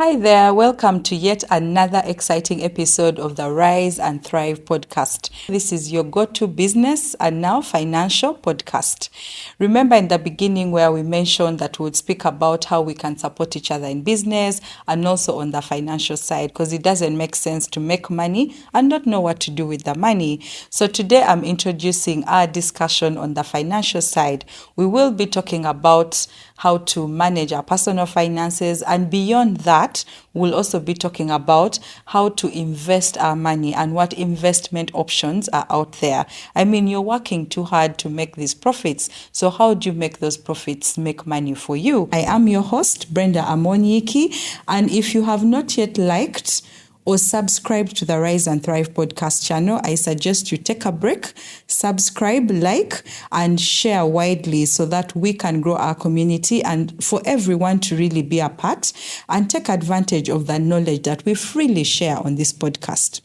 Hi there, welcome to yet another exciting episode of the Rise and Thrive podcast. This is your go-to business and now financial podcast. Remember in the beginning where we mentioned that we would speak about how we can support each other in business and also on the financial side, because it doesn't make sense to make money and not know what to do with the money. So today I'm introducing our discussion on the financial side. We will be talking about how to manage our personal finances, and beyond that, we'll also be talking about how to invest our money and what investment options are out there. I mean, you're working too hard to make these profits, so how do you make those profits make money for you? I am your host, Brenda Amonyiki, and if you have not yet liked or subscribe to the Rise and Thrive podcast channel, I suggest you take a break, subscribe, like, and share widely so that we can grow our community and for everyone to really be a part and take advantage of the knowledge that we freely share on this podcast.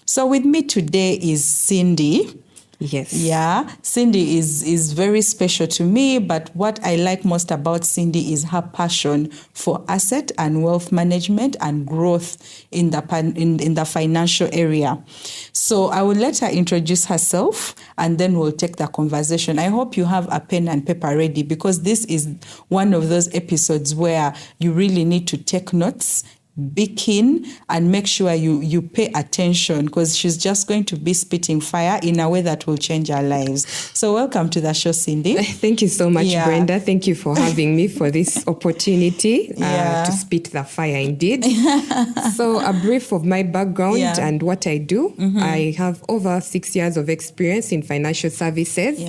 So with me today is Cindy. Yes. Yeah, Cindy is very special to me, but what I like most about Cindy is her passion for asset and wealth management and growth in the financial area. So I will let her introduce herself and then we'll take the conversation. I hope you have a pen and paper ready, because this is one of those episodes where you really need to take notes, be keen, and make sure you pay attention, because she's just going to be spitting fire in a way that will change our lives. So welcome to the show, Cindy. Thank you so much, Brenda. Thank you for having me for this opportunity to spit the fire indeed. So a brief of my background and what I do. I have over 6 years of experience in financial services.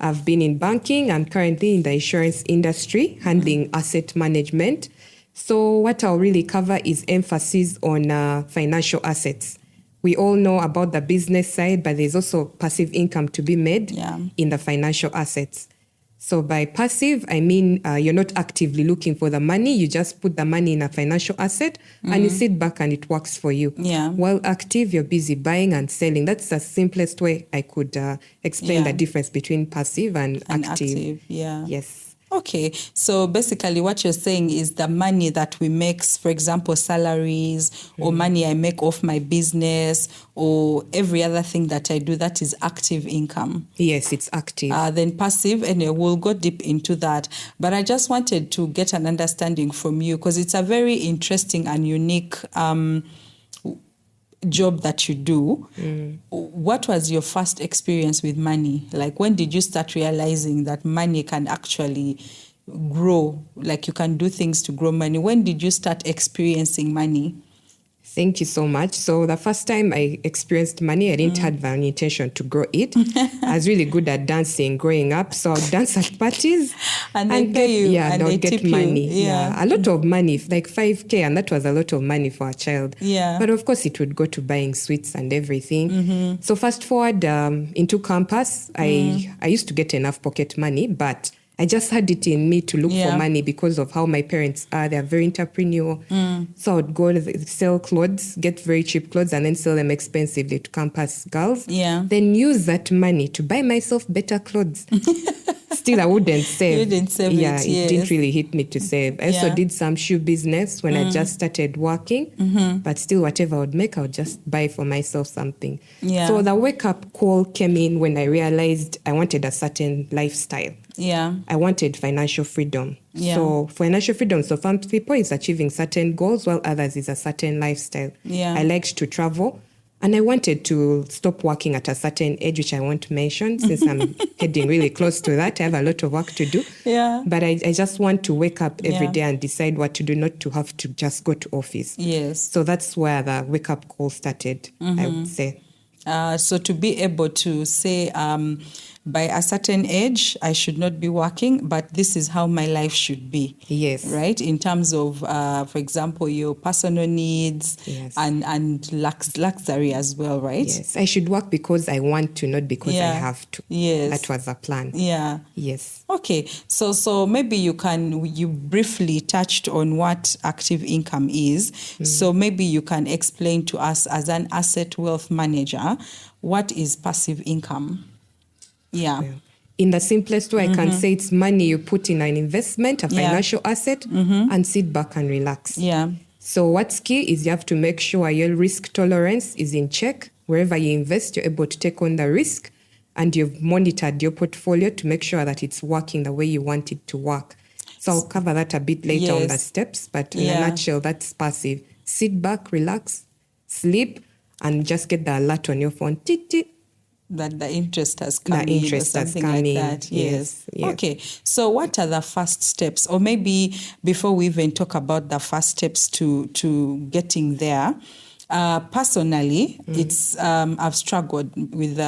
I've been in banking and currently in the insurance industry, handling asset management. So what I'll really cover is emphasis on financial assets. We all know about the business side, but there's also passive income to be made in the financial assets. So by passive, I mean you're not actively looking for the money. You just put the money in a financial asset and you sit back and it works for you. While active, you're busy buying and selling. That's the simplest way I could explain the difference between passive and active. Yes. Okay, so basically what you're saying is the money that we make, for example, salaries or money I make off my business or every other thing that I do, that is active income. Yes, it's active. Then passive, and we'll go deep into that. But I just wanted to get an understanding from you, because it's a very interesting and unique job that you do. What was your first experience with money? Like, when did you start realizing that money can actually grow? Like, you can do things to grow money. When did you start experiencing money? Thank you so much. So the first time I experienced money, I didn't have an intention to grow it. I was really good at dancing growing up. So I'd dance at parties. And they pay you. Yeah, and they get money. You. A lot of money, like 5K. And that was a lot of money for a child. But of course, it would go to buying sweets and everything. So fast forward into campus, I used to get enough pocket money, but I just had it in me to look for money because of how my parents are. They're very entrepreneurial. So I would go to sell clothes, get very cheap clothes, and then sell them expensively to campus girls. Then use that money to buy myself better clothes. Still, I wouldn't save. You didn't save it didn't really hit me to save. I also did some shoe business when I just started working. But still, whatever I would make, I would just buy for myself something. So the wake-up call came in when I realized I wanted a certain lifestyle. I wanted financial freedom. So financial freedom, so some people is achieving certain goals, while others is a certain lifestyle. I liked to travel, and I wanted to stop working at a certain age, which I won't mention since I'm heading really close to that. I have a lot of work to do. But I just want to wake up every day and decide what to do, not to have to just go to office. So that's where the wake-up call started, I would say. So to be able to say, by a certain age, I should not be working, but this is how my life should be. Right? In terms of, for example, your personal needs and luxury as well, right? I should work because I want to, not because I have to. That was the plan. Okay. So maybe you briefly touched on what active income is. So maybe you can explain to us, as an asset wealth manager, what is passive income? In the simplest way, I can say it's money you put in an investment, a financial asset, and sit back and relax. So what's key is you have to make sure your risk tolerance is in check. Wherever you invest, you're able to take on the risk, and you've monitored your portfolio to make sure that it's working the way you want it to work. So I'll cover that a bit later on the steps, but in a nutshell, that's passive. Sit back, relax, sleep, and just get the alert on your phone. That the interest has come in or something like that. Yes. Okay. So what are the first steps? Or maybe before we even talk about the first steps to getting there, personally, it's I've struggled with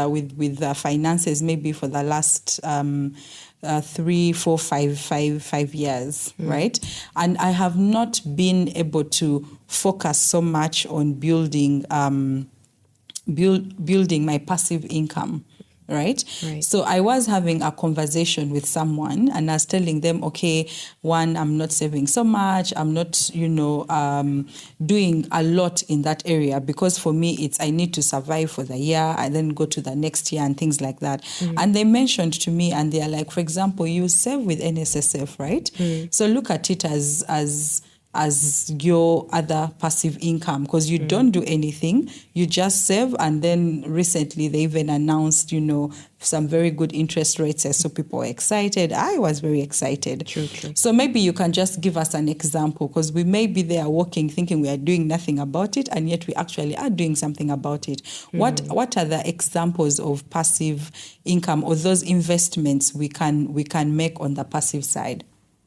finances maybe for the last 3, 4, 5 years, right? And I have not been able to focus so much on building my passive income, right? So I was having a conversation with someone, and I was telling them, okay, one, I'm not saving so much. I'm not, doing a lot in that area, because for me, it's I need to survive for the year and then go to the next year and things like that. And they mentioned to me, and they're like, for example, you save with NSSF, right? So look at it as your other passive income, because you don't do anything, you just save. And then recently they even announced, some very good interest rates, so people were excited. I was very excited. True. So maybe you can just give us an example, because we may be there working thinking we are doing nothing about it, and yet we actually are doing something about it. What are the examples of passive income, or those investments we can make on the passive side?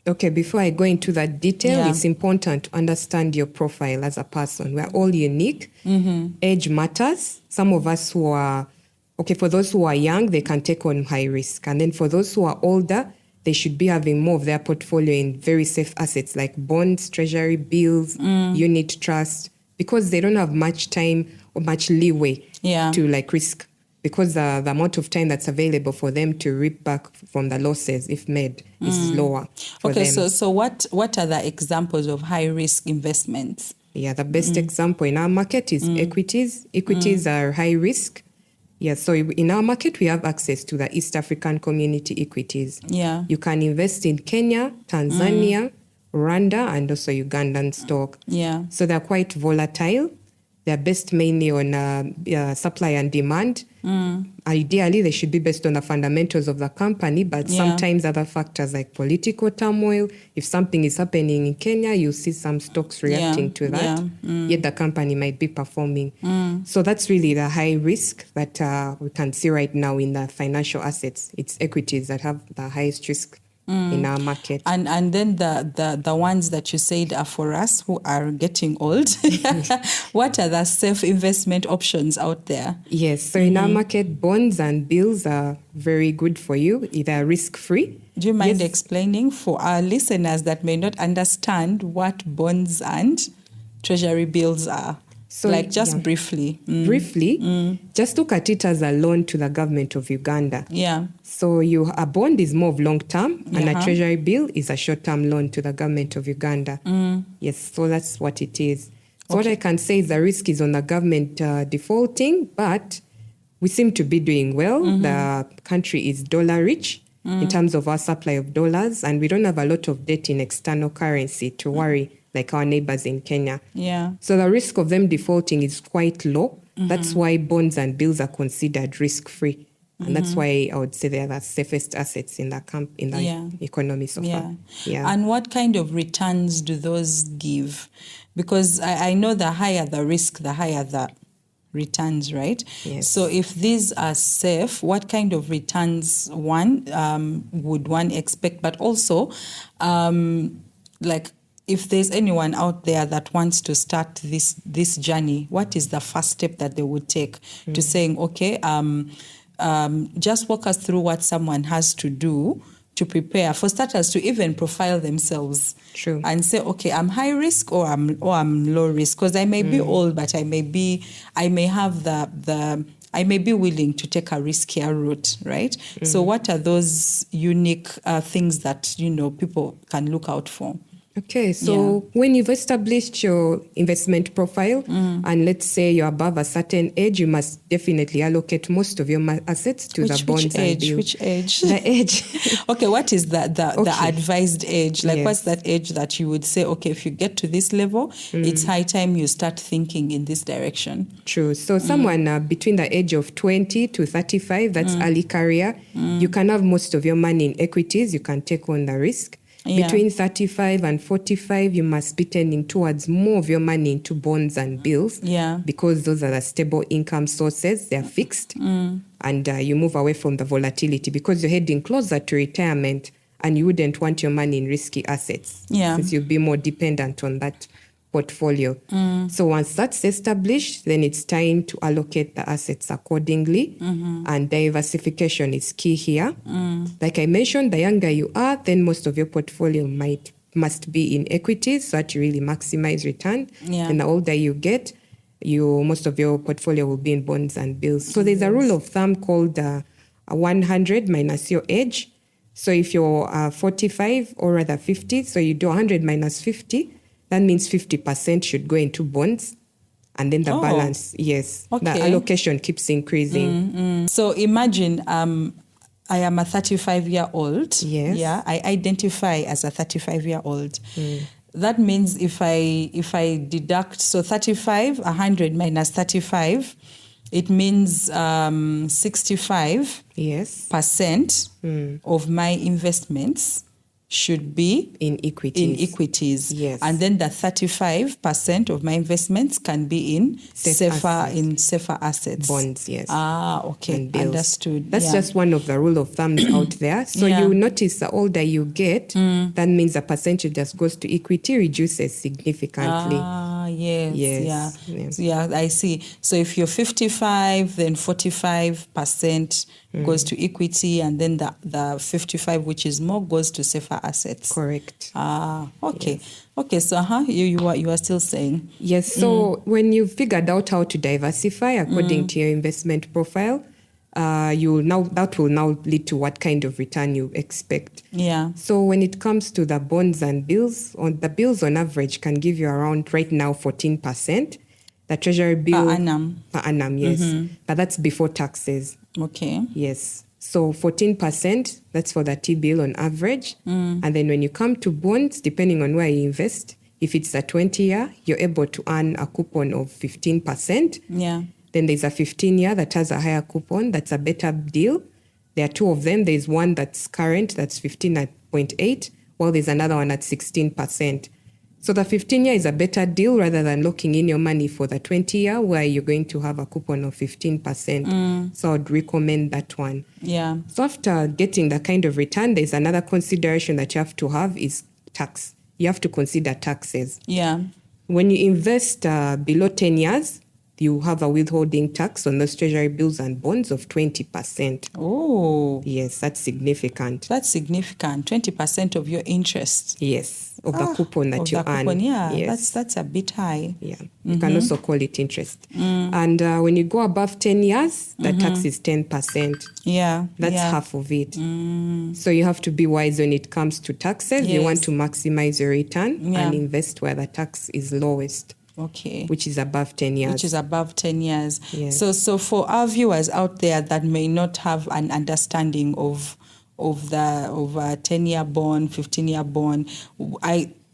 Okay, before I go into that detail, it's important to understand your profile as a person. We're all unique. Age matters. Some of us for those who are young, they can take on high risk. And then for those who are older, they should be having more of their portfolio in very safe assets like bonds, treasury bills, unit trust, because they don't have much time or much leeway to risk, because the amount of time that's available for them to reap back from the losses, if made, is lower for them. So what are the examples of high-risk investments? Yeah, the best example in our market is equities. Equities are high risk. Yeah, so in our market, we have access to the East African community equities. Yeah. You can invest in Kenya, Tanzania, Rwanda, and also Ugandan stock. Yeah. So they're quite volatile. They're based mainly on supply and demand. Ideally, they should be based on the fundamentals of the company, but sometimes other factors like political turmoil. If something is happening in Kenya, you see some stocks reacting to that, yet the company might be performing. So that's really the high risk that we can see right now in the financial assets. It's equities that have the highest risk in our market. And then the ones that you said are for us who are getting old. What are the safe investment options out there? Yes, so in our market, bonds and bills are very good for you. They're risk-free. Do you mind explaining for our listeners that may not understand what bonds and treasury bills are? So briefly. Briefly, just look at it as a loan to the government of Uganda. Yeah. So a bond is more of long-term, and a treasury bill is a short-term loan to the government of Uganda. Yes, so that's what it is. So what I can say is the risk is on the government defaulting, but we seem to be doing well. The country is dollar-rich in terms of our supply of dollars, and we don't have a lot of debt in external currency to worry like our neighbors in Kenya. Yeah. So the risk of them defaulting is quite low. That's why bonds and bills are considered risk-free. And that's why I would say they are the safest assets in the economy so far. Yeah. And what kind of returns do those give? Because I know the higher the risk, the higher the returns, right? Yes. So if these are safe, what kind of returns would one expect? But also, if there's anyone out there that wants to start this journey, what is the first step that they would take to saying, okay, just walk us through what someone has to do to prepare, for starters, to even profile themselves. True. And say, okay, I'm high risk or I'm low risk, because I may be old, but I may be willing to take a riskier route, right? So what are those unique things that people can look out for? Okay, so when you've established your investment profile, and let's say you're above a certain age, you must definitely allocate most of your assets to the bonds and bills. Which age? The age. Okay, what is the advised age? Like, what's Yes. that age that you would say, okay, if you get to this level, it's high time you start thinking in this direction? True. So someone between the age of 20 to 35, that's early career, you can have most of your money in equities. You can take on the risk. Yeah. Between 35 and 45, you must be tending towards more of your money into bonds and bills. Yeah. Because those are the stable income sources. They're fixed. And you move away from the volatility because you're heading closer to retirement and you wouldn't want your money in risky assets. Yeah. Since you'll be more dependent on that portfolio. So once that's established, then it's time to allocate the assets accordingly. And diversification is key here. Like I mentioned, the younger you are, then most of your portfolio must be in equities so that you really maximize return. Yeah. And the older you get, most of your portfolio will be in bonds and bills. So there's a rule of thumb called 100 minus your age. So if you're 45 or rather 50, so you do 100 minus 50, that means 50% should go into bonds. And then the balance, yes, the allocation keeps increasing. So imagine I am a 35-year-old. Yes. Yeah, I identify as a 35-year-old. That means if I deduct, so 35, 100 minus 35, it means 65% of my investments should be in equities. Yes. And then the 35% of my investments can be in safer assets. Bonds, yes. Okay. Understood. That's just one of the rule of thumbs out there. So you notice the older you get, that means the percentage that goes to equity reduces significantly. Yes. Yeah, I see. So if you're 55, then 45% goes to equity, and then the 55, which is more, goes to safer assets. Correct. Okay. Yes. Okay, so you are still saying. Yes, so when you've figured out how to diversify according to your investment profile, that will now lead to what kind of return you expect. Yeah. So when it comes to the bonds and bills, the bills on average can give you around right now 14%. The treasury bill per annum. Per annum, yes. But that's before taxes. Okay. Yes. So 14%, that's for the T-bill on average. And then when you come to bonds, depending on where you invest, if it's a 20-year, you're able to earn a coupon of 15%. Yeah. Then there's a 15-year that has a higher coupon. That's a better deal. There are two of them. There's one that's current, that's 15.8, while there's another one at 16%. So the 15-year is a better deal rather than locking in your money for the 20-year where you're going to have a coupon of 15%. So I'd recommend that one. Yeah. So after getting the kind of return, there's another consideration that you have to have is tax. You have to consider taxes. Yeah. When you invest below 10 years, you have a withholding tax on those treasury bills and bonds of 20%. Oh. Yes, that's significant. That's significant. 20% of your interest. Yes, of the coupon that you earn. Yeah, yes. that's a bit high. Yeah, you can also call it interest. And when you go above 10 years, the tax is 10%. Yeah. That's half of it. So you have to be wise when it comes to taxes. Yes. You want to maximize your return and invest where the tax is lowest. Okay. Which is above 10 years. Which is above 10 years. Yes. So for our viewers out there that may not have an understanding of a 10-year bond, 15-year bond,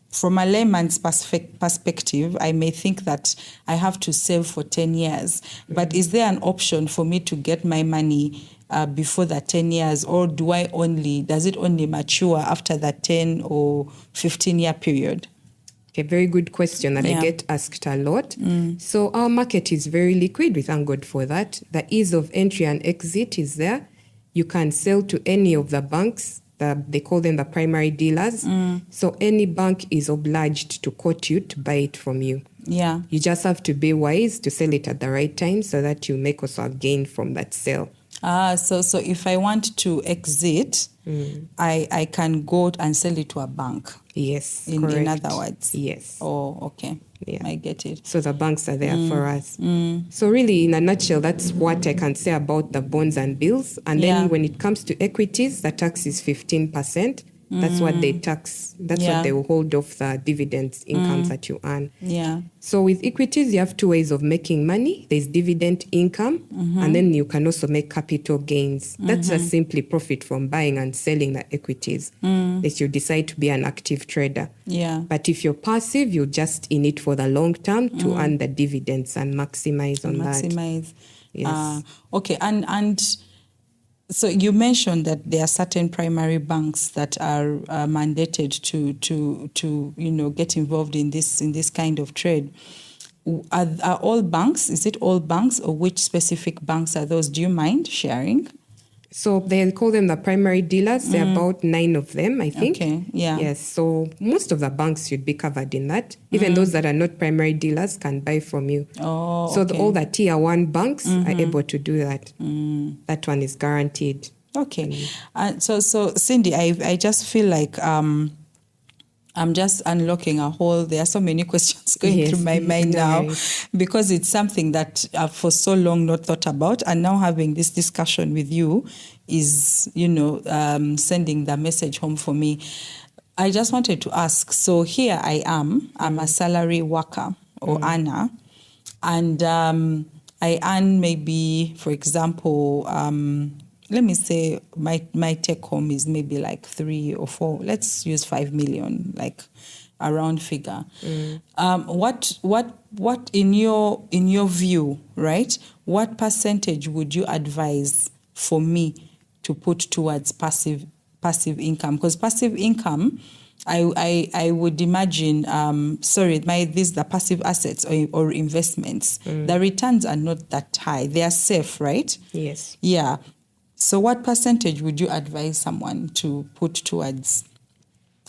from a layman's perspective, I may think that I have to save for 10 years. But is there an option for me to get my money before the 10 years, or does it only mature after the 10 or 15-year period? A very good question that I get asked a lot. So our market is very liquid. We thank God for that. The ease of entry and exit is there. You can sell to any of the banks. They call them the primary dealers. So any bank is obliged to quote you to buy it from you. Yeah. You just have to be wise to sell it at the right time so that you make also a gain from that sale. So if I want to exit, I can go and sell it to a bank. Yes, in other words. Yes. Oh, okay. Yeah. I get it. So the banks are there for us. So really, in a nutshell, that's what I can say about the bonds and bills. And then when it comes to equities, the tax is 15%. That's what they tax. That's what they will hold off the dividends incomes that you earn. Yeah. So with equities, you have two ways of making money. There's dividend income, and then you can also make capital gains. That's just simply profit from buying and selling the equities that you decide to be an active trader. Yeah. But if you're passive, you're just in it for the long term to earn the dividends and maximize on that. Maximize. Yes. Okay. And so you mentioned that there are certain primary banks that are mandated to get involved in this kind of trade. Are all banks? Is it all banks, or which specific banks are those? Do you mind sharing? So they call them the primary dealers. There are about 9 of them, I think. Okay, yeah. Yes, so most of the banks should be covered in that. Even those that are not primary dealers can buy from you. Oh, so okay. all the tier 1 banks are able to do that. That one is guaranteed. Okay. So Cindy, I just feel like I'm just unlocking a whole. There are so many questions going through my mind now, because it's something that I've for so long not thought about, and now having this discussion with you is, sending the message home for me. I just wanted to ask. So here I am. I'm a salary worker or earner, and I earn maybe, for example, let me say my take home is maybe like 3 or 4. Let's use 5 million, like a round figure. What in your view, right? What percentage would you advise for me to put towards passive income? Because passive income, I would imagine, these the passive assets or investments. The returns are not that high. They are safe, right? Yes. Yeah. So what percentage would you advise someone to put towards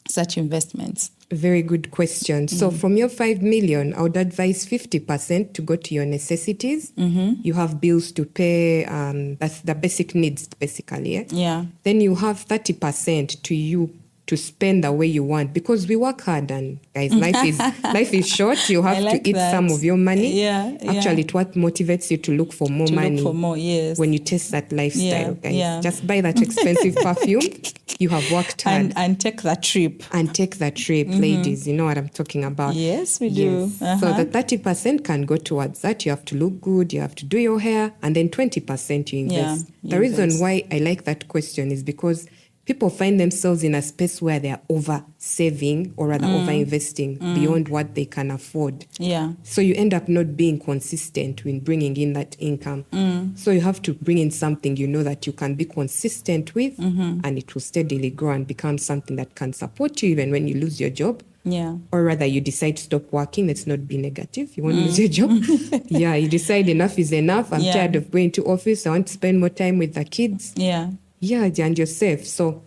such investments? Very good question. So from your 5 million, I would advise 50% to go to your necessities. You have bills to pay. That's the basic needs, basically. Yeah? Yeah. Then you have 30% to you to spend the way you want, because we work hard, and guys, life is short. You have to eat some of your money. Yeah. Actually, it's what motivates you to look for more money. Look for more, yes. When you taste that lifestyle, guys. Yeah. Just buy that expensive perfume. You have worked hard. And take that trip. Ladies. You know what I'm talking about. Yes, we do. Yes. So the 30% can go towards that. You have to look good. You have to do your hair. And then 20% you invest. The reason why I like that question is because people find themselves in a space where they are over saving, or rather over investing beyond what they can afford. Yeah. So you end up not being consistent in bringing in that income. So you have to bring in something that you can be consistent with, and it will steadily grow and become something that can support you even when you lose your job. Yeah. Or rather, you decide to stop working. Let's not be negative. You want to lose your job. You decide enough is enough. I'm tired of going to office. I want to spend more time with the kids. Yeah. Yeah, and you're safe. So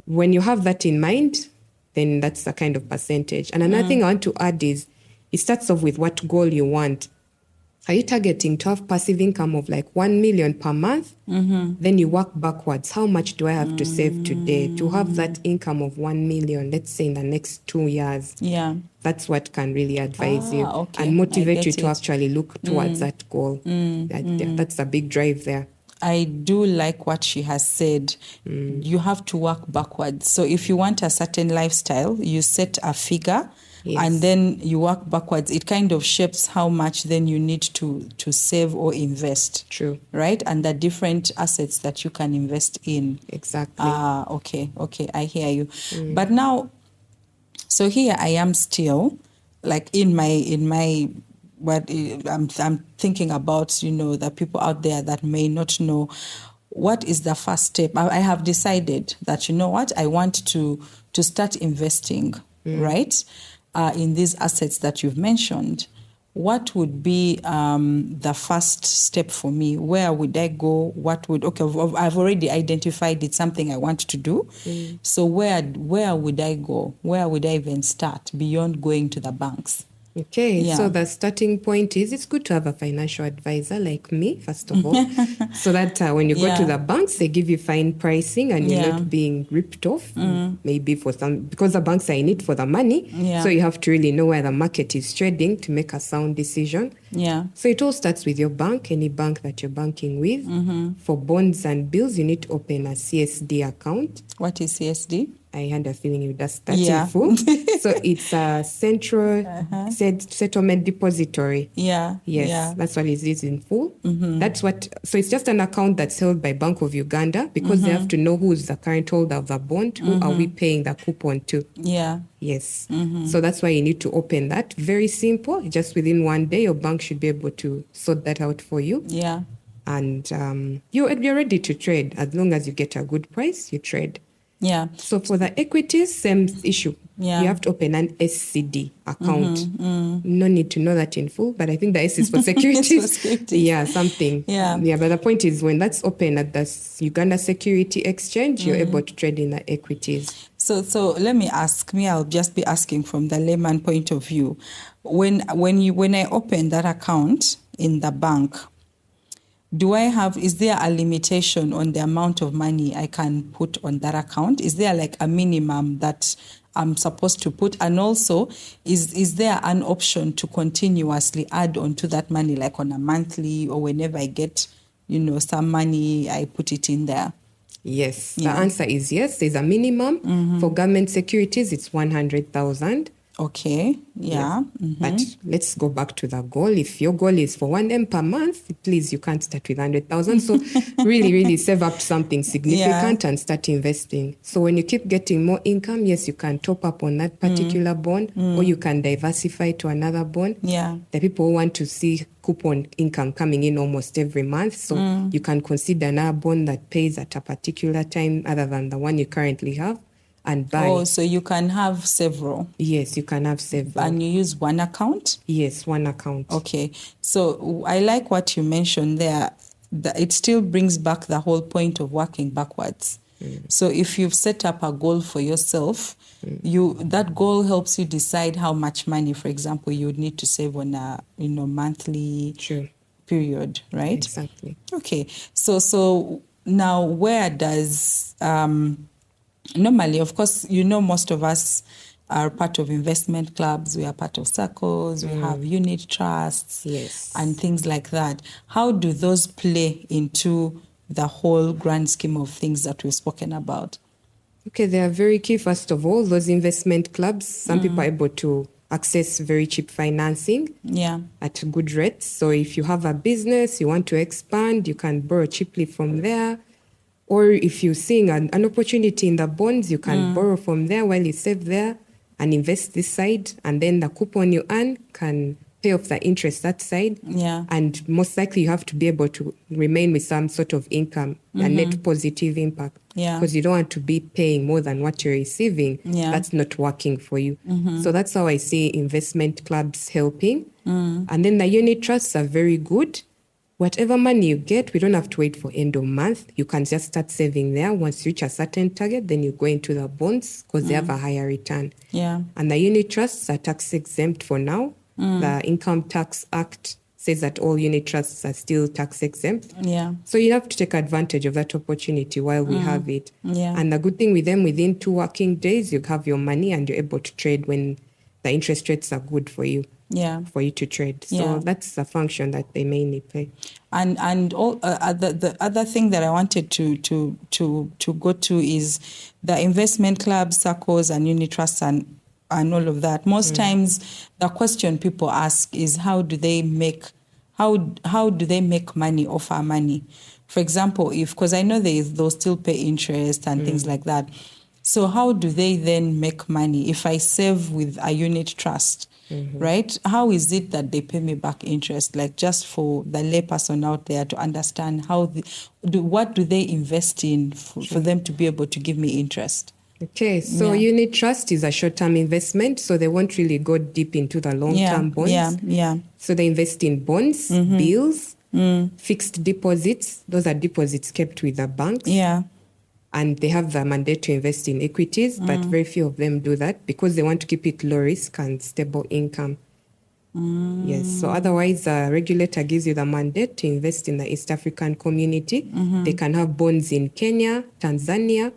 when you have that in mind, then that's the kind of percentage. And another thing I want to add is, it starts off with what goal you want. Are you targeting to have passive income of like 1 million per month? Then you work backwards. How much do I have to save today to have that income of 1 million, let's say in the next 2 years? Yeah. That's what can really advise you okay. and motivate you to it. actually look towards that goal. That's a big drive there. I do like what she has said. You have to work backwards. So if you want a certain lifestyle, you set a figure, and then you work backwards. It kind of shapes how much then you need to save or invest. True. Right? And the different assets that you can invest in. Exactly. Okay, I hear you. But now, so here I am still, like in my what I'm thinking about, the people out there that may not know, what is the first step? I have decided that, I want to start investing, right, in these assets that you've mentioned. What would be the first step for me? Where would I go? I've already identified it's something I want to do. So where would I go? Where would I even start beyond going to the banks? Okay, so the starting point is, it's good to have a financial advisor like me, first of all, so that when you go to the banks, they give you fine pricing and you're not being ripped off, maybe for some, because the banks are in it for the money, so you have to really know where the market is trading to make a sound decision. Yeah. So it all starts with your bank, any bank that you're banking with. For bonds and bills, you need to open a CSD account. What is CSD? I had a feeling you just that in full. So it's a central settlement depository. Yeah. Yes, Yeah. that's what it is in full. That's what. So it's just an account that's held by Bank of Uganda because they have to know who's the current holder of the bond. Who are we paying the coupon to? Yeah. Yes. So that's why you need to open that. Very simple. Just within one day, your bank should be able to sort that out for you. Yeah. And you're ready to trade. As long as you get a good price, you trade. Yeah. So for the equities, same issue. Yeah. You have to open an SCD account. No need to know that in full, but I think the S is for securities. Yeah, something. Yeah. Yeah, but the point is when that's open at the Uganda Security Exchange, you're able to trade in the equities. So let me ask. I'll just be asking from the layman point of view. When I open that account in the bank, is there a limitation on the amount of money I can put on that account? Is there like a minimum that I'm supposed to put? And also, is there an option to continuously add on to that money, like on a monthly or whenever I get, some money, I put it in there? Yes, the answer is yes. There's a minimum. For government securities, it's 100,000. Okay, yeah. Yes. But let's go back to the goal. If your goal is for 1 M per month, please, you can't start with 100,000. So really, really save up something significant and start investing. So when you keep getting more income, yes, you can top up on that particular bond or you can diversify to another bond. Yeah. The people want to see coupon income coming in almost every month. So you can consider another bond that pays at a particular time other than the one you currently have. And buy. Oh, so you can have several. Yes, you can have several. And you use one account? Yes, one account. Okay. So I like what you mentioned there. It still brings back the whole point of working backwards. So if you've set up a goal for yourself, that goal helps you decide how much money, for example, you would need to save on a monthly period, right? Exactly. Okay. So now where does normally, of course, most of us are part of investment clubs. We are part of circles. We have unit trusts and things like that. How do those play into the whole grand scheme of things that we've spoken about? Okay, they are very key. First of all, those investment clubs, some people are able to access very cheap financing at good rates. So if you have a business, you want to expand, you can borrow cheaply from there. Or if you're seeing an opportunity in the bonds, you can borrow from there while you save there and invest this side. And then the coupon you earn can pay off the interest that side. Yeah. And most likely you have to be able to remain with some sort of income, a net positive impact. Yeah. Because you don't want to be paying more than what you're receiving. Yeah. That's not working for you. So that's how I see investment clubs helping. And then the unit trusts are very good. Whatever money you get, we don't have to wait for end of month. You can just start saving there. Once you reach a certain target, then you go into the bonds because they have a higher return. Yeah. And the unit trusts are tax exempt for now. The Income Tax Act says that all unit trusts are still tax exempt. Yeah. So you have to take advantage of that opportunity while we have it. Yeah. And the good thing with them, within 2 working days, you have your money and you're able to trade when the interest rates are good for you. Yeah. For you to trade. So that's the function that they mainly play. And all the other thing that I wanted to go to is the investment clubs, circles, and unit trusts and all of that. Most times, the question people ask is how do they make money off our money? For example, because I know they'll still pay interest and things like that. So how do they then make money if I save with a unit trust? Right? How is it that they pay me back interest? Like just for the layperson out there to understand what do they invest in for them to be able to give me interest? Okay, so unit trust is a short-term investment, so they won't really go deep into the long-term bonds. Yeah. So they invest in bonds, bills, fixed deposits. Those are deposits kept with the banks. Yeah. And they have the mandate to invest in equities, but very few of them do that because they want to keep it low risk and stable income. Yes, so otherwise, the regulator gives you the mandate to invest in the East African community. They can have bonds in Kenya, Tanzania,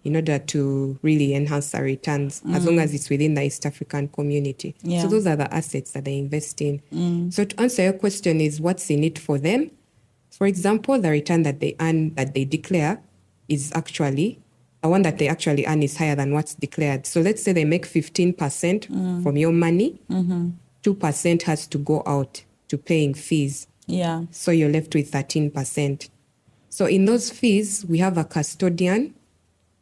in order to really enhance the returns, as long as it's within the East African community. Yeah. So those are the assets that they invest in. So to answer your question is what's in it for them? For example, the return that they earn, that they declare, is actually the one that they actually earn is higher than what's declared. So let's say they make 15% from your money, 2% has to go out to paying fees. Yeah. So you're left with 13%. So in those fees, we have a custodian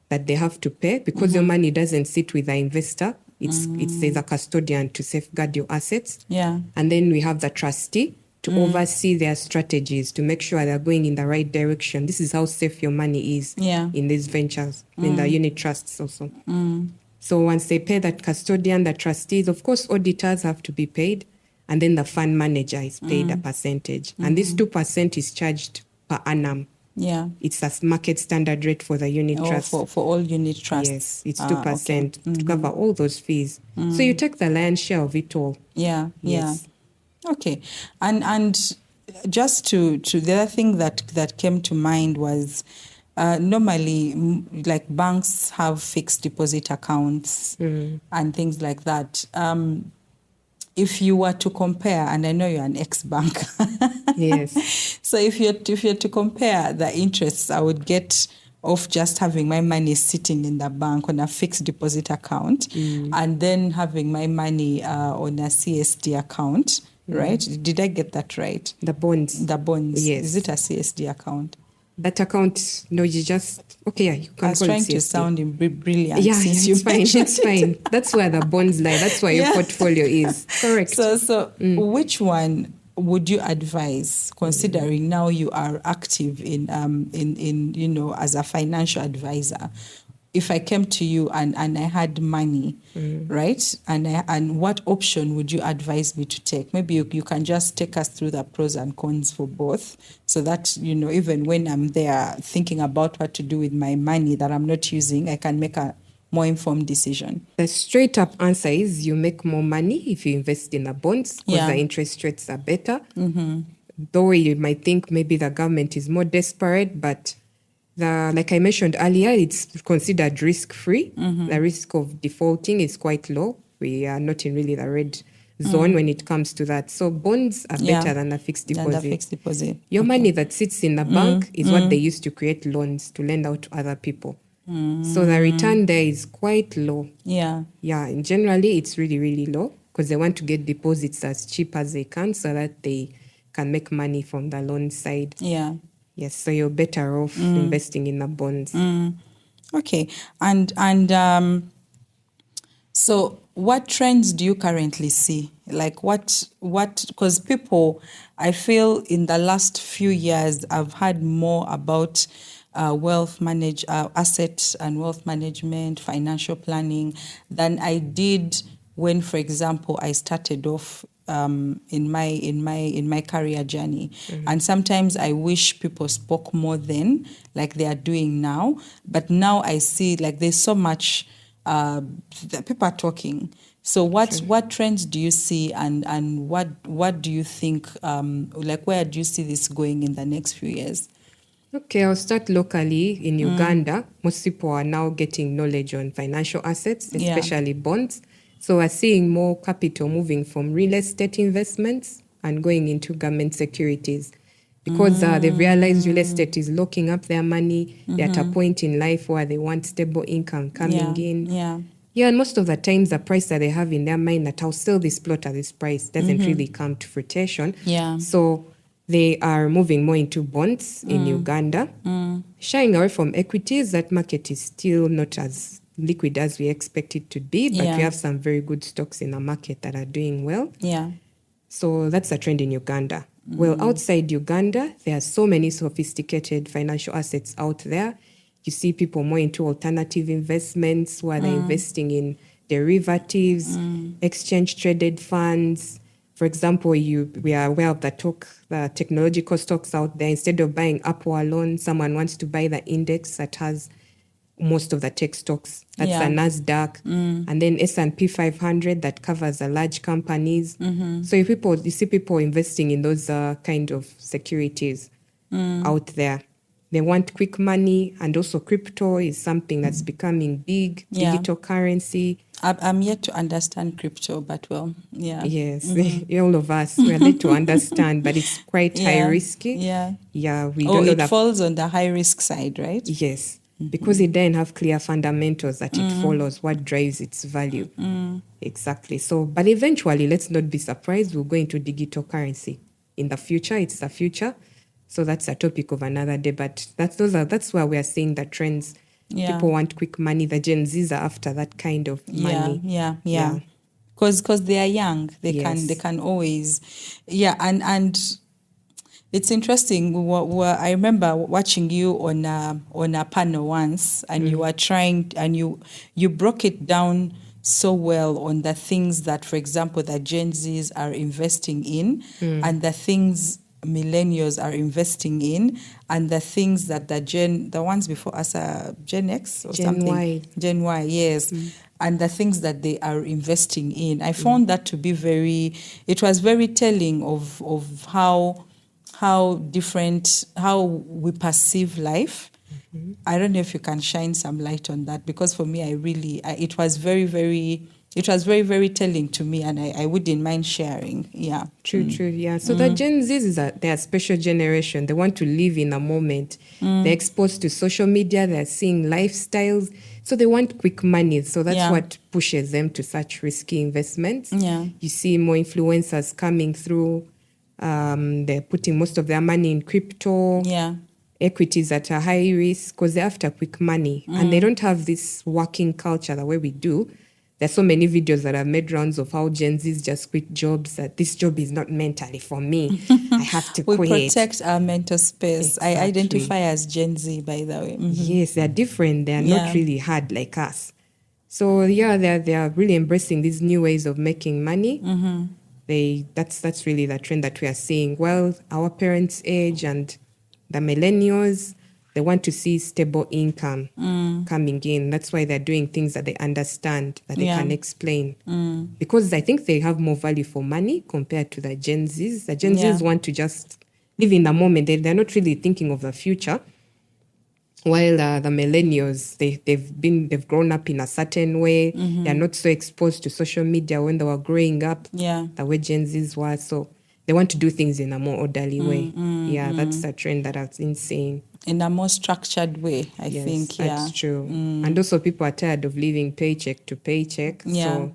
that they have to pay because your money doesn't sit with the investor. There's a custodian to safeguard your assets. Yeah. And then we have the trustee to oversee their strategies to make sure they're going in the right direction. This is how safe your money is in these ventures, in the unit trusts also. So once they pay that custodian, the trustees, of course, auditors have to be paid. And then the fund manager is paid a percentage. And this 2% is charged per annum. Yeah. It's a market standard rate for the unit trust. For all unit trusts. Yes, it's 2% to cover all those fees. So you take the lion's share of it all. Yeah. Yes. Yeah. Okay. And just to the other thing that came to mind was normally like banks have fixed deposit accounts and things like that. If you were to compare, and I know you're an ex-banker, yes. So if you're to compare the interests I would get of just having my money sitting in the bank on a fixed deposit account and then having my money on a CSD account, right? Did I get that right? The bonds. The bonds. Yes. Is it a CSD account? That account, no, you just, okay, yeah, you can call it CSD. I was trying to sound brilliant. Yeah, since it's fine, it's fine. That's where the bonds lie. That's where your portfolio is. Correct. So which one would you advise, considering now you are active in as a financial advisor? If I came to you and I had money, right? And what option would you advise me to take? Maybe you can just take us through the pros and cons for both so that, even when I'm there thinking about what to do with my money that I'm not using, I can make a more informed decision. The straight up answer is you make more money if you invest in the bonds because the interest rates are better. Though you might think maybe the government is more desperate, but like I mentioned earlier, it's considered risk-free. The risk of defaulting is quite low. We are not in really the red zone when it comes to that. So bonds are better than a fixed deposit. Your money that sits in the bank is what they use to create loans to lend out to other people. So the return there is quite low. Yeah, and generally it's really, really low because they want to get deposits as cheap as they can so that they can make money from the loan side. Yeah. Yes, so you're better off investing in the bonds. Okay, and so what trends do you currently see? Like what? Because people, I feel in the last few years, I've heard more about asset and wealth management, financial planning than I did when, for example, I started off in my career journey. And sometimes I wish people spoke more then, like they are doing now. But now I see like there's so much that people are talking. So what trends do you see, and what do you think? Where do you see this going in the next few years? Okay, I'll start locally in Uganda. Most people are now getting knowledge on financial assets, especially bonds. So we're seeing more capital moving from real estate investments and going into government securities because they've realized real estate is locking up their money. They're at a point in life where they want stable income coming in. Yeah, and most of the times the price that they have in their mind that I'll sell this plot at this price doesn't really come to fruition. So they are moving more into bonds in Uganda. Shying away from equities, that market is still not as liquid as we expect it to be, but we have some very good stocks in the market that are doing well. So that's a trend in Uganda. Well, outside Uganda, there are so many sophisticated financial assets out there. You see people more into alternative investments where they're investing in derivatives, exchange-traded funds. For example, we are aware of the technological stocks out there. Instead of buying Apple alone, someone wants to buy the index that has most of the tech stocks. That's the NASDAQ. And then S&P 500 that covers the large companies. So you see people investing in those kind of securities out there. They want quick money, and also crypto is something that's becoming big, digital currency. I'm yet to understand crypto, but Yes, all of us, we're led to understand, but it's quite high risky. We don't know that it falls on the high risk side, right? Yes. because it doesn't have clear fundamentals that it follows what drives its value. Exactly. So, but eventually, let's not be surprised, we'll go into digital currency. In the future, it's the future. So that's a topic of another day. But that's where we are seeing the trends. Yeah. People want quick money. The Gen Zs are after that kind of money. Yeah. Because they are young, they can always, and it's interesting. I remember watching you on a panel once, and you were trying, and you broke it down so well on the things that, for example, the Gen Zs are investing in, and the things millennials are investing in, and the things that the ones before us are Gen X or something. Gen Y, yes. And the things that they are investing in. I found that to be it was very telling of how different, how we perceive life. I don't know if you can shine some light on that, because for me, it was very, very telling to me, and I wouldn't mind sharing. Yeah. True, yeah. So the Gen Zs they're a special generation. They want to live in a moment. They're exposed to social media, they're seeing lifestyles. So they want quick money. So that's what pushes them to such risky investments. Yeah. You see more influencers coming through. They're putting most of their money in crypto. Yeah. Equities that are high risk, because they're after quick money. And they don't have this working culture the way we do. There's so many videos that have made rounds of how Gen Zs just quit jobs, that this job is not mentally for me. I have to quit. We protect our mental space. Exactly. I identify as Gen Z, by the way. Yes, they're different. They're not really hard like us. So they're really embracing these new ways of making money. That's really the trend that we are seeing. Well, our parents' age and the millennials, they want to see stable income coming in. That's why they're doing things that they understand, that they can explain. Because I think they have more value for money compared to the Gen Zs. The Gen Zs want to just live in the moment. They're not really thinking of the future. While the millennials, they've grown up in a certain way. They're not so exposed to social media when they were growing up, the way Gen Zs were. So they want to do things in a more orderly way. That's a trend that I've been seeing. In a more structured way, I think. Yes, that's true. And also people are tired of living paycheck to paycheck. So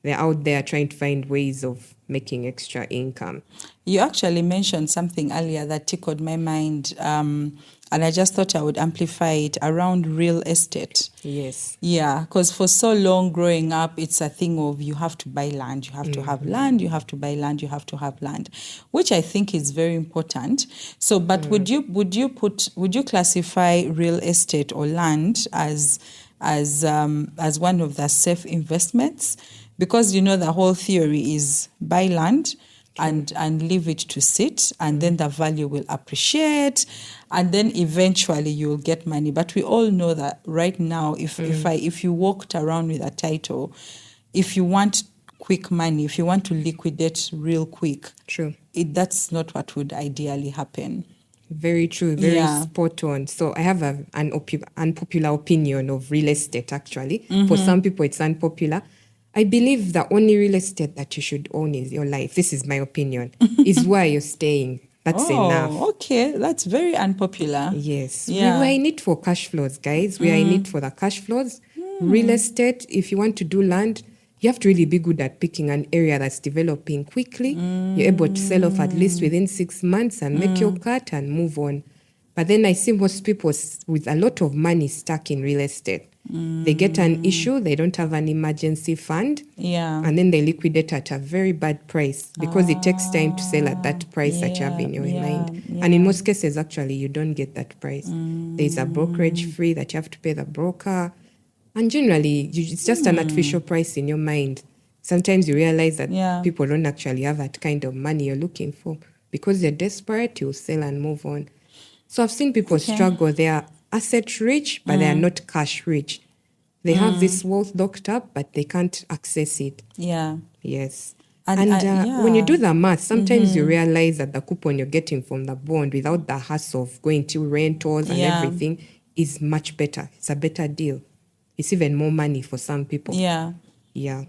they're out there trying to find ways of making extra income. You actually mentioned something earlier that tickled my mind, and I just thought I would amplify it around real estate. Yes. Yeah, because for so long growing up, it's a thing of you have to buy land, you have to have land, you have to buy land, you have to have land, which I think is very important. So, but would you classify real estate or land as one of the safe investments? Because the whole theory is buy land and leave it to sit, and then the value will appreciate, and then eventually you'll get money. But we all know that right now, if you walked around with a title, if you want quick money, if you want to liquidate real quick, that's not what would ideally happen. Very true, very spot on. So I have an unpopular opinion of real estate, actually. For some people, it's unpopular. I believe the only real estate that you should own is your life. This is my opinion. Is where you're staying. That's enough. Okay. That's very unpopular. Yes. Yeah. We are in it for cash flows, guys. We are in it for the cash flows. Real estate, if you want to do land, you have to really be good at picking an area that's developing quickly. You're able to sell off at least within 6 months and make your cut and move on. But then I see most people with a lot of money stuck in real estate. They get an issue, they don't have an emergency fund, and then they liquidate at a very bad price because it takes time to sell at that price that you have in your mind. And in most cases, actually, you don't get that price. There's a brokerage fee that you have to pay the broker. And generally, it's just an artificial price in your mind. Sometimes you realize that people don't actually have that kind of money you're looking for. Because they're desperate, you'll sell and move on. So I've seen people struggle. They are asset rich, but they are not cash rich. They have this wealth locked up, but they can't access it. Yeah. Yes. And when you do the math, sometimes you realize that the coupon you're getting from the bond without the hassle of going to rentals and everything is much better. It's a better deal. It's even more money for some people. Yeah. Yeah.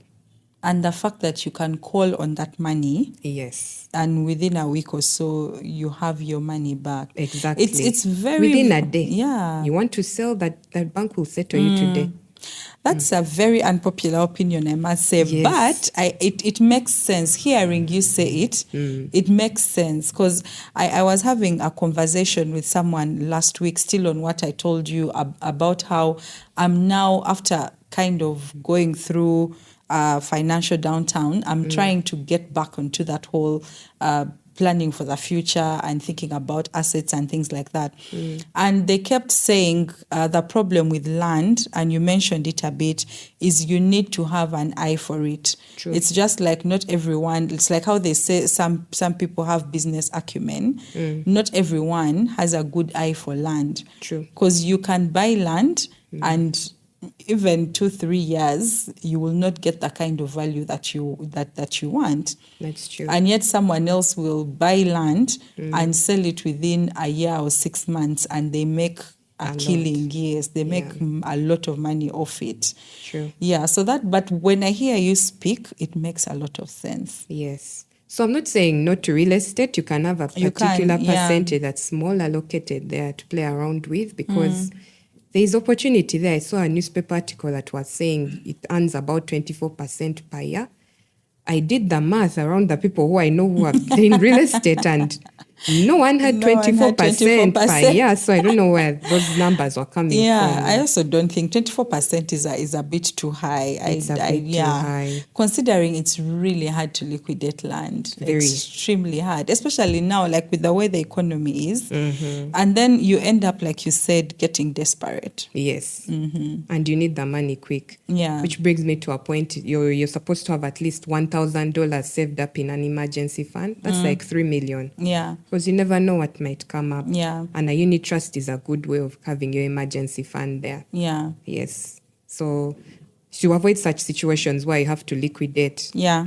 And the fact that you can call on that money. Yes. And within a week or so, you have your money back. Exactly. It's very... Within a day. Yeah. You want to sell, that bank will settle you today. That's a very unpopular opinion, I must say. Yes. But it makes sense. Hearing you say it, it makes sense. Because I was having a conversation with someone last week, still on what I told you about how I'm now, after kind of going through financial downtown, I'm trying to get back onto that whole planning for the future and thinking about assets and things like that. And they kept saying the problem with land, and you mentioned it a bit, is you need to have an eye for it. True. It's just like not everyone, it's like how they say some people have business acumen. Not everyone has a good eye for land. True. Because you can buy land and even 2-3 years, you will not get the kind of value that you want. That's true. And yet someone else will buy land and sell it within a year or 6 months, and they make a killing. Yes, they make a lot of money off it. True. Yeah, so but when I hear you speak, it makes a lot of sense. Yes. So I'm not saying no to real estate. You can have a particular percentage that's small allocated there to play around with, because there is opportunity there. I saw a newspaper article that was saying it earns about 24% per year. I did the math around the people who I know who have been in real estate, and no one had 24% per year. So I don't know where those numbers were coming from. Yeah, I also don't think 24% is a bit too high. It's a bit too high. Considering it's really hard to liquidate land. Very. Extremely hard, especially now, like with the way the economy is. And then you end up, like you said, getting desperate. Yes. And you need the money quick. Yeah. Which brings me to a point, you're supposed to have at least $1,000 saved up in an emergency fund. That's like $3 million. Yeah. Because you never know what might come up. Yeah. And a unit trust is a good way of having your emergency fund there. Yeah. Yes. So to avoid such situations where you have to liquidate. Yeah.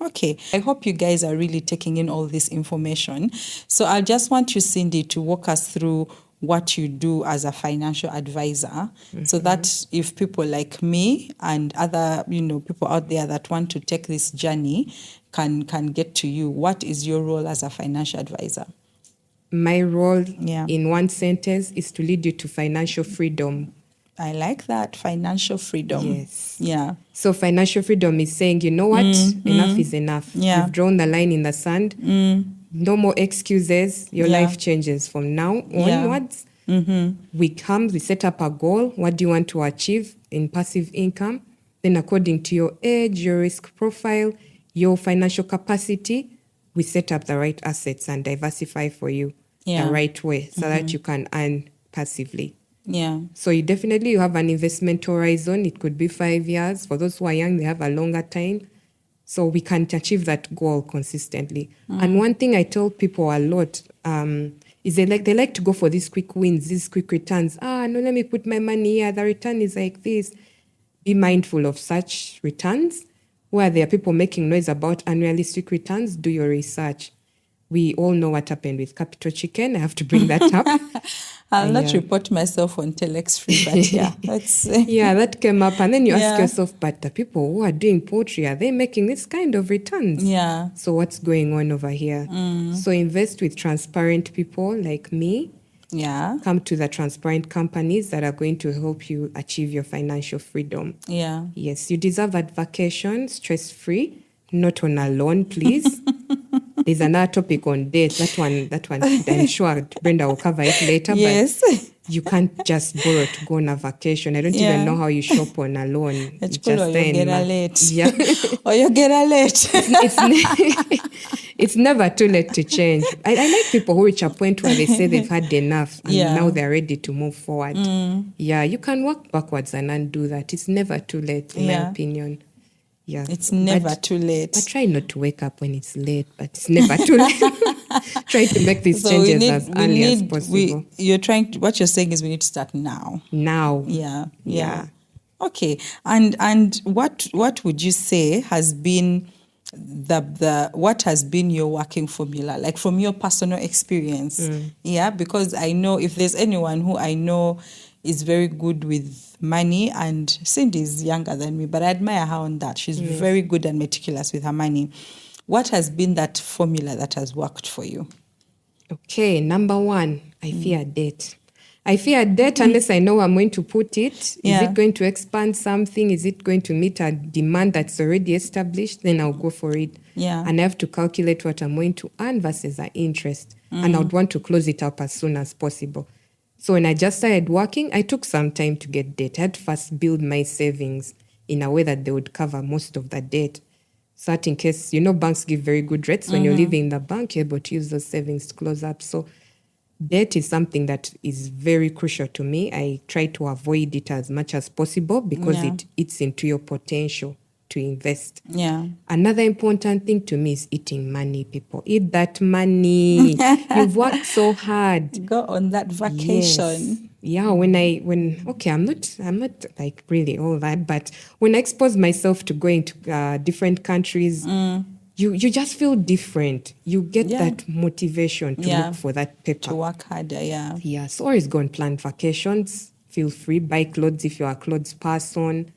Okay. I hope you guys are really taking in all this information. So I just want you, Cindy, to walk us through what you do as a financial advisor, so that if people like me and other, people out there that want to take this journey can get to you. What is your role as a financial advisor? My role, in one sentence, is to lead you to financial freedom. I like that. Financial freedom. Yes. Yeah. So financial freedom is saying, you know what? Enough is enough. Yeah. You've drawn the line in the sand. No more excuses. Your life changes from now onwards. We set up a goal. What do you want to achieve in passive income? Then according to your age, your risk profile, your financial capacity, we set up the right assets and diversify for you the right way so that you can earn passively. Yeah. So you have an investment horizon. It could be 5 years. For those who are young, they have a longer time. So we can achieve that goal consistently. And one thing I tell people a lot is they like to go for these quick wins, these quick returns. No, let me put my money here. The return is like this. Be mindful of such returns. Where there are people making noise about unrealistic returns, do your research. We all know what happened with Capital Chicken. I have to bring that up. I'll not report myself on Telex Free, but that's... that came up. And then you ask yourself, but the people who are doing poultry, are they making this kind of returns? Yeah. So what's going on over here? So invest with transparent people like me. Yeah. Come to the transparent companies that are going to help you achieve your financial freedom. Yeah. Yes, you deserve a vacation, stress-free, not on a loan, please. There's another topic on debt. That one, I'm sure Brenda will cover it later. Yes. But you can't just borrow to go on a vacation. I don't even know how you shop on a loan. It's cool, or you get a late. Yeah. Or you get a late. It's never too late to change. I like people who reach a point where they say they've had enough and now they're ready to move forward. Yeah, you can work backwards and undo that. It's never too late, in my opinion. Yeah, it's never too late. I try not to wake up when it's late, but it's never too late. Try to make these changes as early as possible. What you're saying is we need to start now. Now. Yeah. Okay. And what would you say has been what has been your working formula, like from your personal experience? Yeah, because I know if there's anyone who I know is very good with money, and Cindy is younger than me, but I admire her on that. She's very good and meticulous with her money. What has been that formula that has worked for you? Okay, number one, I fear debt. I fear debt unless I know I'm going to put it. Is it going to expand something? Is it going to meet a demand that's already established? Then I'll go for it. Yeah. And I have to calculate what I'm going to earn versus the interest. And I would want to close it up as soon as possible. So when I just started working, I took some time to get debt. I had to first build my savings in a way that they would cover most of the debt. So that in case, banks give very good rates. When you're living in the bank, you're able to use those savings to close up. So debt is something that is very crucial to me. I try to avoid it as much as possible because it eats into your potential to invest. Yeah. Another important thing to me is eating money, people. Eat that money. You've worked so hard. Go on that vacation. Yes. Yeah, I'm not like really all that, but when I expose myself to going to different countries, you just feel different. You get that motivation to look for that paper. To work harder, yeah. Yeah, so always go and plan vacations. Feel free, buy clothes if you're a clothes person.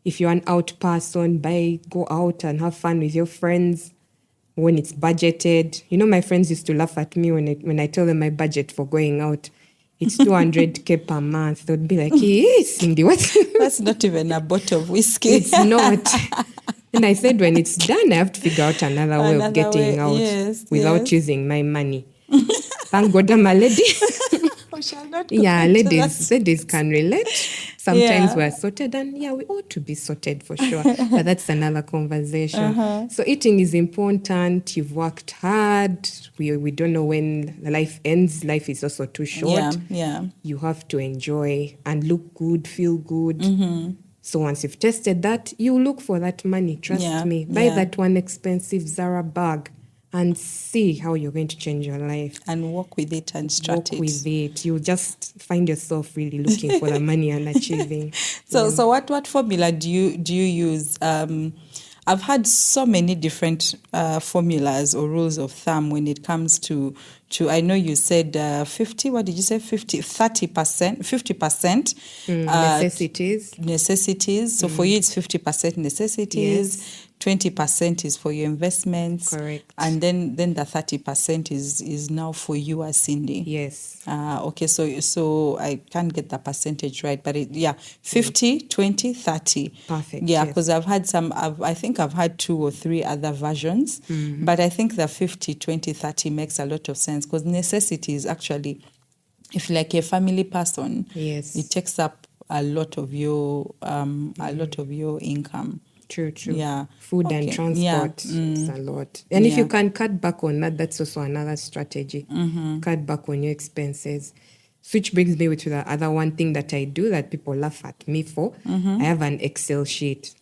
If you're an out person, go out and have fun with your friends when it's budgeted. My friends used to laugh at me when I tell them my budget for going out. It's 200K per month. They'd be like, hey, Cindy, what? That's not even a bottle of whiskey. It's not. And I said, when it's done, I have to figure out another way of getting out without using my money. Thank God I'm a lady. Ladies can relate. Sometimes we're sorted, and we ought to be sorted for sure. But that's another conversation. So eating is important. You've worked hard. We don't know when life ends. Life is also too short. Yeah. You have to enjoy and look good, feel good. So once you've tested that, you look for that money. Trust me. Buy that one expensive Zara bag and see how you're going to change your life. And walk with it and strut it. Walk with it. You'll just find yourself really looking for the money and achieving. So what formula do you use? I've had so many different formulas or rules of thumb when it comes to I know you said 50, what did you say? 30%, 50%. Necessities. So for you, it's 50% necessities. Yes. 20% is for your investments. Correct. And then the 30% is now for you as Cindy. Yes. Okay, so I can't get the percentage right, but 50, 20, 30. Perfect. Yeah, because I've had I think I've had 2 or 3 other versions, but I think the 50, 20, 30 makes a lot of sense because necessity is actually, if like a family person, it takes up a lot of your income. True. Yeah. Food and transport is a lot. And if you can cut back on that, that's also another strategy. Cut back on your expenses. Which brings me to the other one thing that I do that people laugh at me for. I have an Excel sheet.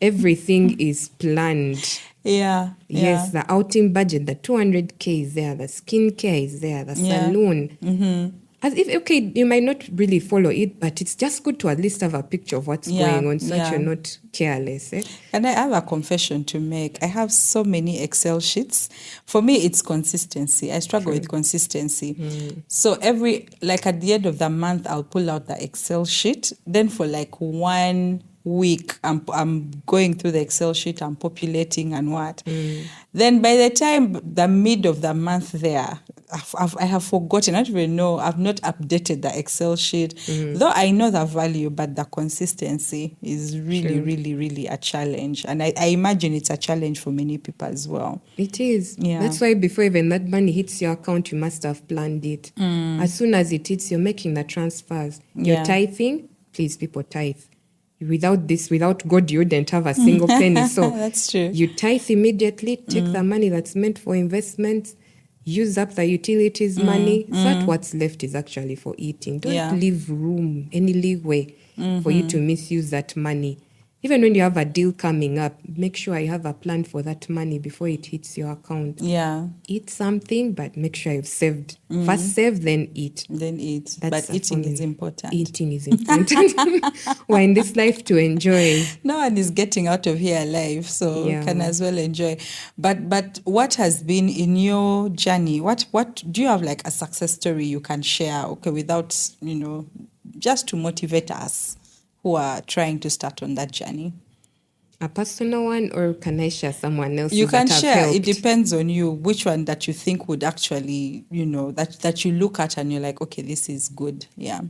Everything is planned. Yeah. Yes, the outing budget, the 200K is there, the skincare is there, the salon. As if, you might not really follow it, but it's just good to at least have a picture of what's going on so that you're not careless. And I have a confession to make. I have so many Excel sheets. For me, it's consistency. I struggle with consistency. So at the end of the month, I'll pull out the Excel sheet. Then for like 1 week, I'm going through the Excel sheet, I'm populating and what. Then by the time the mid of the month there, I have forgotten. I don't even know. I've not updated the Excel sheet. Though I know the value, but the consistency is really, really, really a challenge. And I imagine it's a challenge for many people as well. It is. Yeah. That's why before even that money hits your account, you must have planned it. As soon as it hits, you're making the transfers. You're tithing. Please, people, tithe. Without God, you wouldn't have a single penny. So that's true. You tithe immediately, take the money that's meant for investments, use up the utilities money. So that what's left is actually for eating. Don't leave room, any leeway for you to misuse that money. Even when you have a deal coming up, make sure you have a plan for that money before it hits your account. Yeah. Eat something, but make sure you've saved. First save, then eat. But eating is important. Eating is important. We're in this life to enjoy. No one is getting out of here alive, so can as well enjoy. But what has been in your journey? What do you have like a success story you can share? Okay, without just to motivate us who are trying to start on that journey? A personal one, or can I share someone else? You can share. Helped? It depends on you, which one that you think would actually, that you look at and you're like, okay, this is good. Yeah.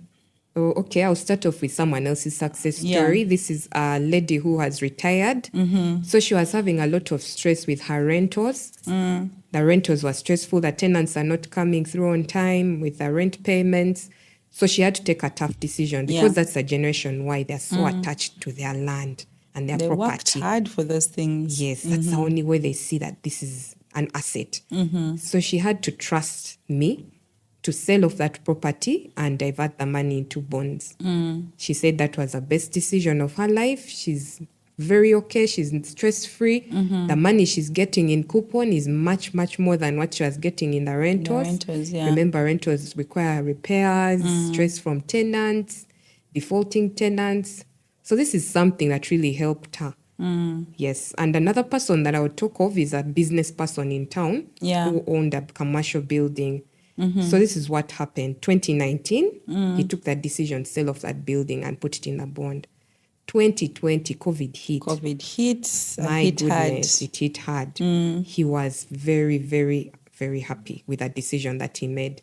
Oh, okay, I'll start off with someone else's success story. Yeah. This is a lady who has retired. Mm-hmm. So she was having a lot of stress with her rentals. The rentals were stressful. The tenants are not coming through on time with the rent payments. So she had to take a tough decision because that's a generation why they're so attached to their land and their property. They worked hard for those things. Yes, that's the only way they see that this is an asset. Mm-hmm. So she had to trust me to sell off that property and divert the money into bonds. She said that was the best decision of her life. She's very okay. She's stress-free. The money she's getting in coupon is much, much more than what she was getting in the rentals. Remember, rentals require repairs, stress from tenants, defaulting tenants. So this is something that really helped her. Yes. And another person that I would talk of is a business person in town who owned a commercial building. So this is what happened. 2019, he took that decision, sell off that building and put it in a bond. 2020, COVID hit. My goodness, it hit hard. He was very, very, very happy with that decision that he made.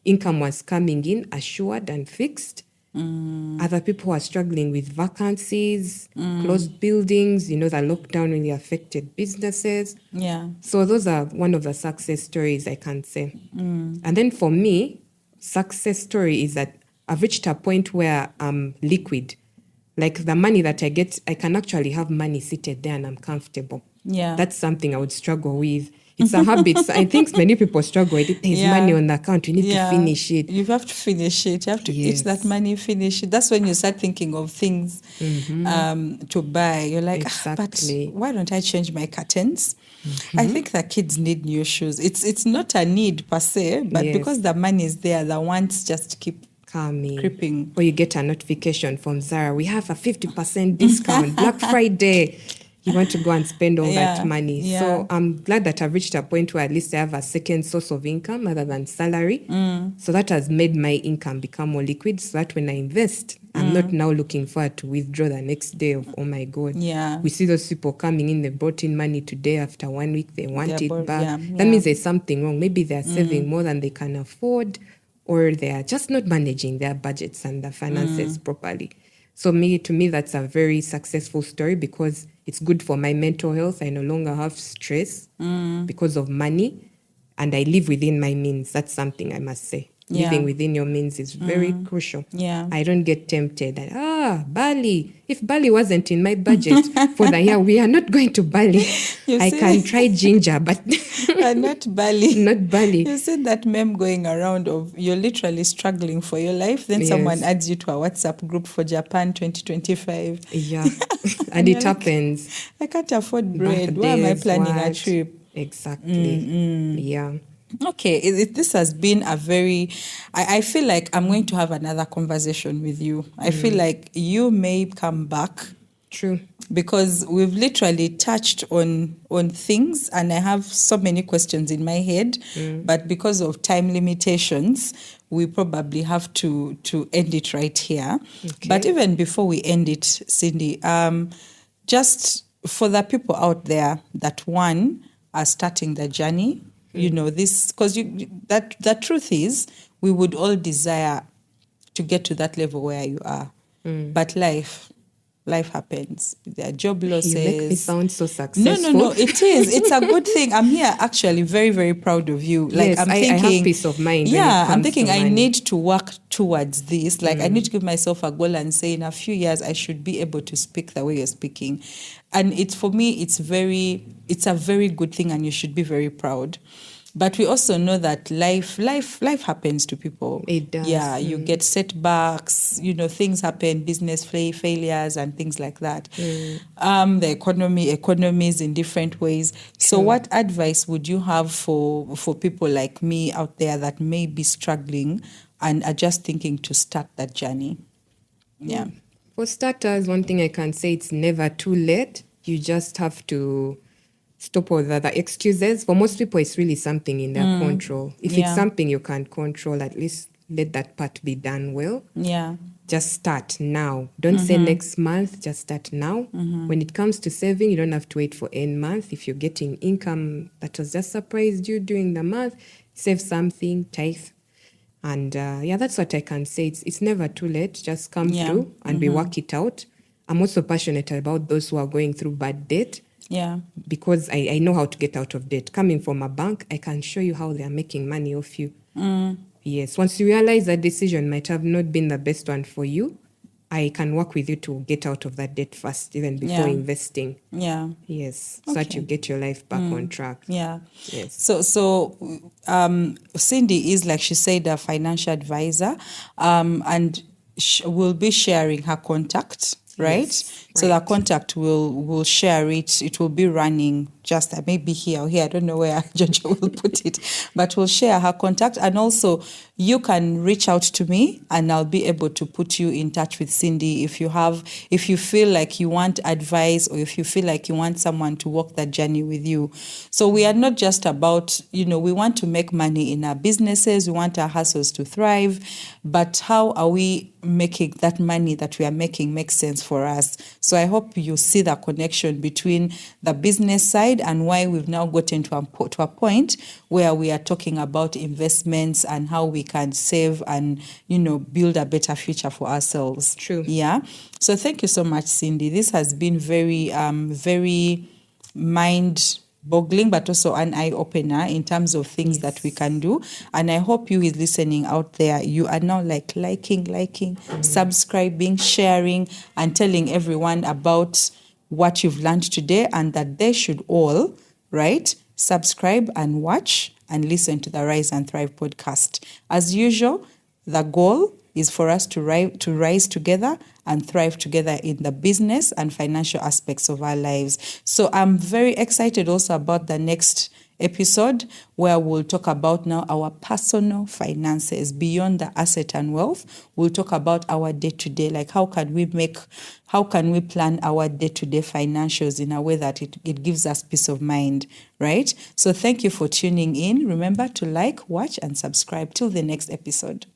Income was coming in, assured and fixed. Other people were struggling with vacancies, closed buildings, the lockdown really affected businesses. Yeah. So those are one of the success stories I can say. And then for me, success story is that I've reached a point where I'm liquid. Like the money that I get, I can actually have money seated there and I'm comfortable. Yeah. That's something I would struggle with. It's a habit. I think many people struggle with it. There's money on the account. You need to finish it. You have to finish it. You have to eat that money, finish it. That's when you start thinking of things to buy. You're like, but why don't I change my curtains? I think the kids need new shoes. It's not a need per se, but because the money is there, the wants just keep creeping. Or you get a notification from Zara. We have a 50% discount, Black Friday. You want to go and spend all that money. Yeah. So I'm glad that I've reached a point where at least I have a second source of income other than salary. So that has made my income become more liquid so that when I invest, I'm not now looking forward to withdraw the next day of, oh my God. Yeah. We see those people coming in, they brought in money today, after 1 week, they want it back. That means there's something wrong. Maybe they're saving more than they can afford, or they're just not managing their budgets and their finances properly. So to me, that's a very successful story because it's good for my mental health. I no longer have stress because of money, and I live within my means. That's something I must say. Yeah. Living within your means is very crucial. Yeah. I don't get tempted that, Bali. If Bali wasn't in my budget for the year, we are not going to Bali. I can try ginger, but not Bali. Not Bali. You see that meme going around of you're literally struggling for your life. Then someone adds you to a WhatsApp group for Japan 2025. Yeah. And it happens. I can't afford bread. Why am I planning a trip? Exactly. Yeah. Okay, this has been a very... I feel like I'm going to have another conversation with you. I feel like you may come back. True. Because we've literally touched on things and I have so many questions in my head. But because of time limitations, we probably have to end it right here. Okay. But even before we end it, Cindy, just for the people out there that, one, are starting the journey, this, because the truth is, we would all desire to get to that level where you are. But life happens. There are job losses. You make me sound so successful. No, it is. It's a good thing. I'm here actually very, very proud of you. Like, yes, I'm thinking, I have peace of mind. Yeah, I'm thinking I need to work towards this. Like, I need to give myself a goal and say in a few years I should be able to speak the way you're speaking. And for me, it's a very good thing and you should be very proud. But we also know that life happens to people. It does. Yeah, you get setbacks, things happen, business failures and things like that. The economies in different ways. So what advice would you have for people like me out there that may be struggling and are just thinking to start that journey? Yeah. For starters, one thing I can say, it's never too late. You just have to stop all the other excuses. For most people, it's really something in their control. If it's something you can't control, at least let that part be done well. Yeah. just start now. Don't say next month, just start now. When it comes to saving, you don't have to wait for end month. If you're getting income that has just surprised you during the month, save something, tithe. And that's what I can say. It's never too late. Just come through and we work it out. I'm also passionate about those who are going through bad debt. Yeah. Because I know how to get out of debt. Coming from a bank, I can show you how they are making money off you. Yes. Once you realize that decision might have not been the best one for you, I can work with you to get out of that debt first, even before investing. Yeah. Yes. So that you get your life back on track. Yeah. Yes. So Cindy is, like she said, a financial advisor, and will be sharing her contact, right? Yes, So the contact will share it. It will be running just maybe here or here. I don't know where Georgia will put it, but we'll share her contact. And also you can reach out to me and I'll be able to put you in touch with Cindy if you feel like you want advice or if you feel like you want someone to walk that journey with you. So we are not just about, we want to make money in our businesses. We want our hustles to thrive, but how are we making that money that we are making make sense for us? So I hope you see the connection between the business side and why we've now gotten to a point where we are talking about investments and how we can save and, build a better future for ourselves. True. Yeah. So thank you so much, Cindy. This has been very, very mind-boggling, but also an eye-opener in terms of things that we can do. And I hope you is listening out there, you are now liking, subscribing, sharing, and telling everyone about what you've learned today, and that they should all, right, subscribe and watch and listen to the Rise and Thrive podcast. As usual, the goal is for us to rise together and thrive together in the business and financial aspects of our lives. So I'm very excited also about the next episode where we'll talk about now our personal finances beyond the asset and wealth. We'll talk about our day-to-day, like how can we plan our day-to-day financials in a way that it gives us peace of mind, right? So thank you for tuning in. Remember to like, watch, and subscribe. Till the next episode.